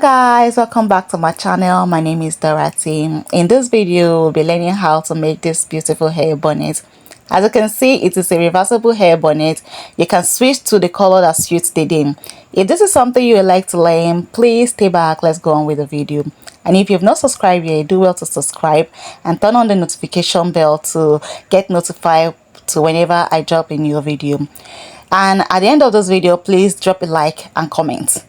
Hello guys, welcome back to my channel. My name is Dorothy. In this video we'll be learning how to make this beautiful hair bonnet. As you can see, it is a reversible hair bonnet. You can switch to the color that suits the day. If this is something you would like to learn, please stay back. Let's go on with the video. And if you've not subscribed yet, do well to subscribe and turn on the notification bell to get notified to whenever I drop a new video. And at the end of this video, please drop a like and comment.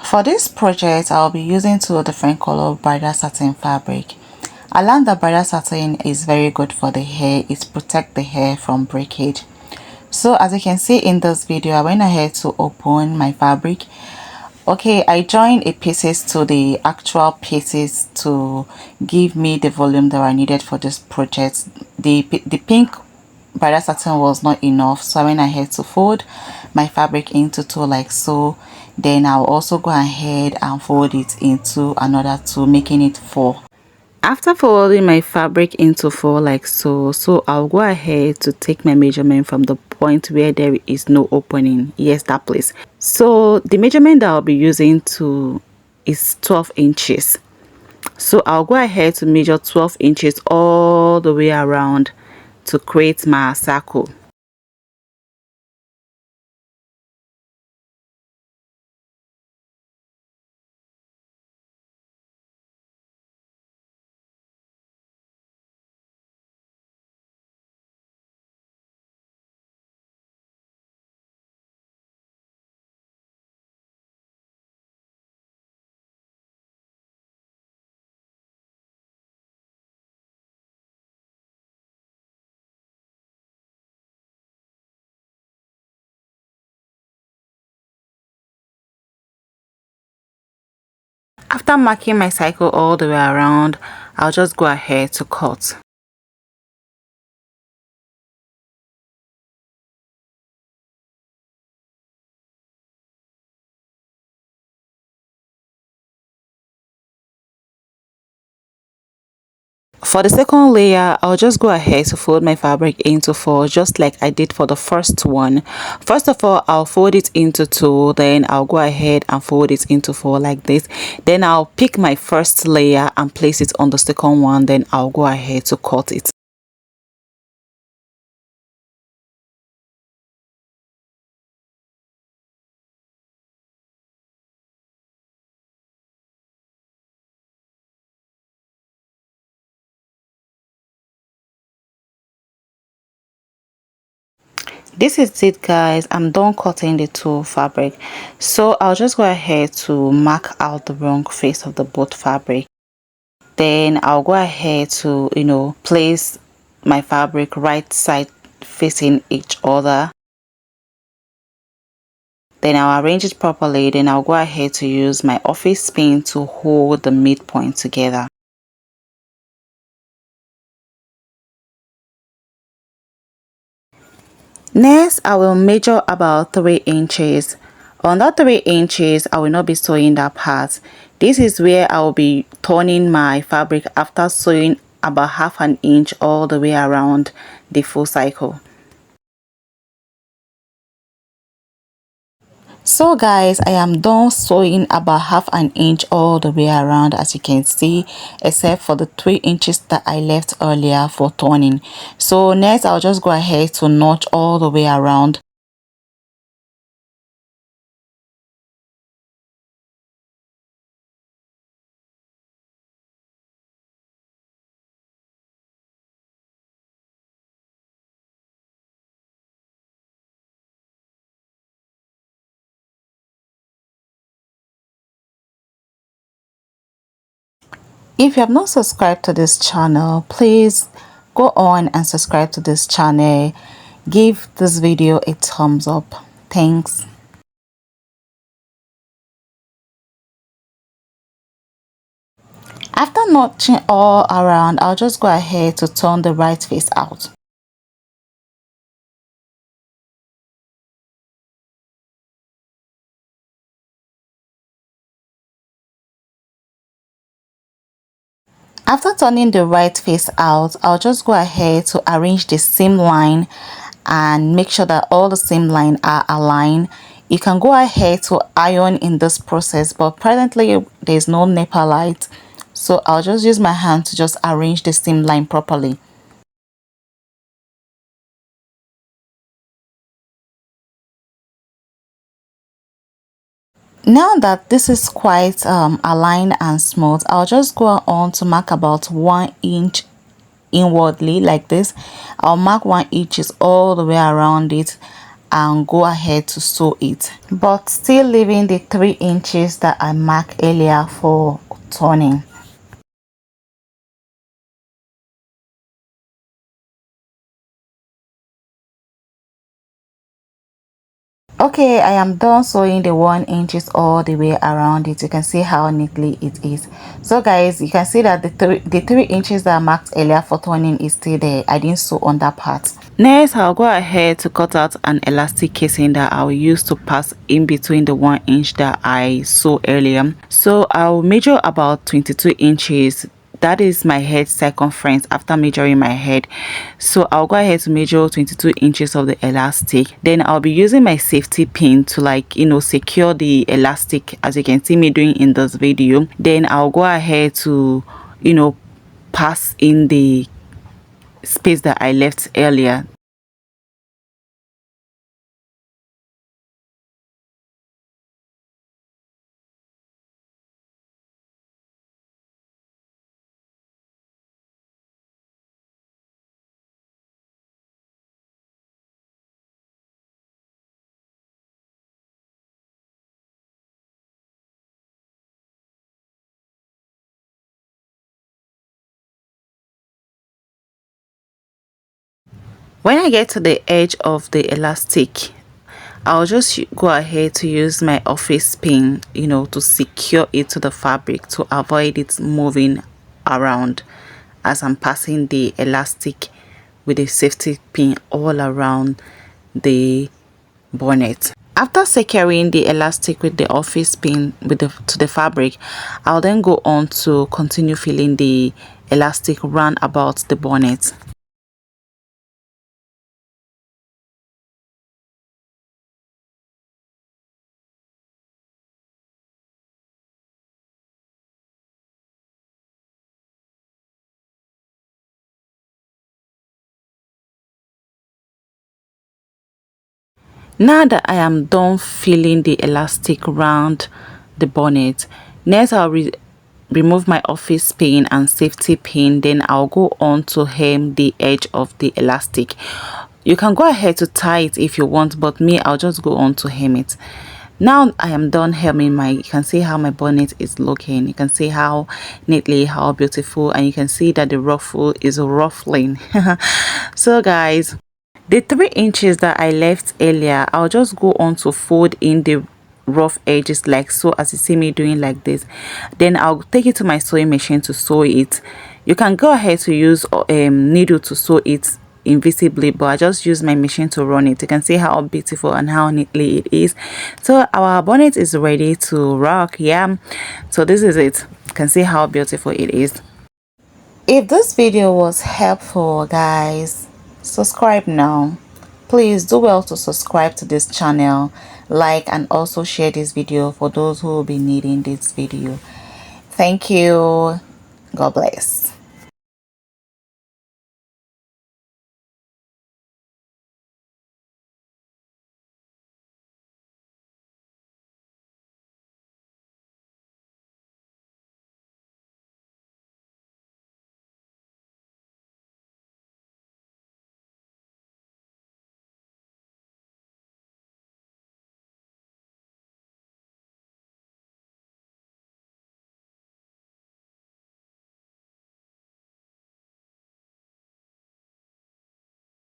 For this project, I'll be using two different color bridal satin fabric. I learned that bridal satin is very good for the hair. It protects the hair from breakage. So as you can see in this video, I went ahead to open my fabric. Okay, I joined a pieces to the actual pieces to give me the volume that I needed for this project. The pink bridal satin was not enough, so I went ahead to fold my fabric into two like so. Then I'll also go ahead and fold it into another two, making it four. After folding my fabric into four like so, I'll go ahead to take my measurement from the point where there is no opening. Yes, that place. So the measurement that I'll be using is 12 inches. So I'll go ahead to measure 12 inches all the way around to create my circle. After marking my cycle all the way around, I'll just go ahead to cut. For the second layer, I'll just go ahead to fold my fabric into four, just like I did for the first one. First of all, I'll fold it into two, then I'll go ahead and fold it into four like this. Then I'll pick my first layer and place it on the second one, then I'll go ahead to cut it. This is it guys, I'm done cutting the two fabric, so I'll just go ahead to mark out the wrong face of the both fabric. Then I'll go ahead to place my fabric right side facing each other. Then I'll arrange it properly. Then I'll go ahead to use my office pin to hold the midpoint together. Next, I will measure about 3 inches. On that 3 inches, I will not be sewing that part. This is where I will be turning my fabric after sewing about half an inch all the way around the full cycle. So guys, I am done sewing about half an inch all the way around, as you can see, except for the 3 inches that I left earlier for turning. So next I'll just go ahead to notch all the way around. If you have not subscribed to this channel, please go on and subscribe to this channel. Give this video a thumbs up. Thanks. After notching all around, I'll just go ahead to turn the right face out. After turning the right face out, I'll just go ahead to arrange the seam line and make sure that all the seam line are aligned. You can go ahead to iron in this process, but presently there's no NEPA light, so I'll just use my hand to just arrange the seam line properly. Now that this is quite aligned and smooth, I'll just go on to mark about 1 inch inwardly like this. I'll mark 1 inches all the way around it and go ahead to sew it, but still leaving the 3 inches that I marked earlier for turning. Okay, I am done sewing the 1 inches all the way around it. You can see how neatly it is. So guys, you can see that the 3 inches that I marked earlier for turning is still there. I didn't sew on that part. Next, I'll go ahead to cut out an elastic casing that I'll use to pass in between the 1 inch that I sewed earlier. So I'll measure about 22 inches. That is my head circumference after measuring my head. So I'll go ahead to measure 22 inches of the elastic. Then I'll be using my safety pin to, like, secure the elastic, as you can see me doing in this video. Then I'll go ahead to pass in the space that I left earlier. When I get to the edge of the elastic, I'll just go ahead to use my office pin, to secure it to the fabric to avoid it moving around as I'm passing the elastic with a safety pin all around the bonnet. After securing the elastic with the office pin to the fabric, I'll then go on to continue filling the elastic round about the bonnet. Now that I am done filling the elastic around the bonnet, next I'll remove my office pin and safety pin. Then I'll go on to hem the edge of the elastic. You can go ahead to tie it if you want, but me, I'll just go on to hem it. Now I am done hemming you can see how my bonnet is looking. You can see how neatly, how beautiful, and you can see that the ruffle is ruffling. So guys, the 3 inches that I left earlier, I'll just go on to fold in the rough edges like so, as you see me doing like this. Then I'll take it to my sewing machine to sew it. You can go ahead to use needle to sew it invisibly, but I just use my machine to run it. You can see how beautiful and how neatly it is. So our bonnet is ready to rock. Yeah, so this is it. You can see how beautiful it is. If this video was helpful, guys, subscribe now. Please do well to subscribe to this channel, like, and also share this video for those who will be needing this video. Thank you. God bless.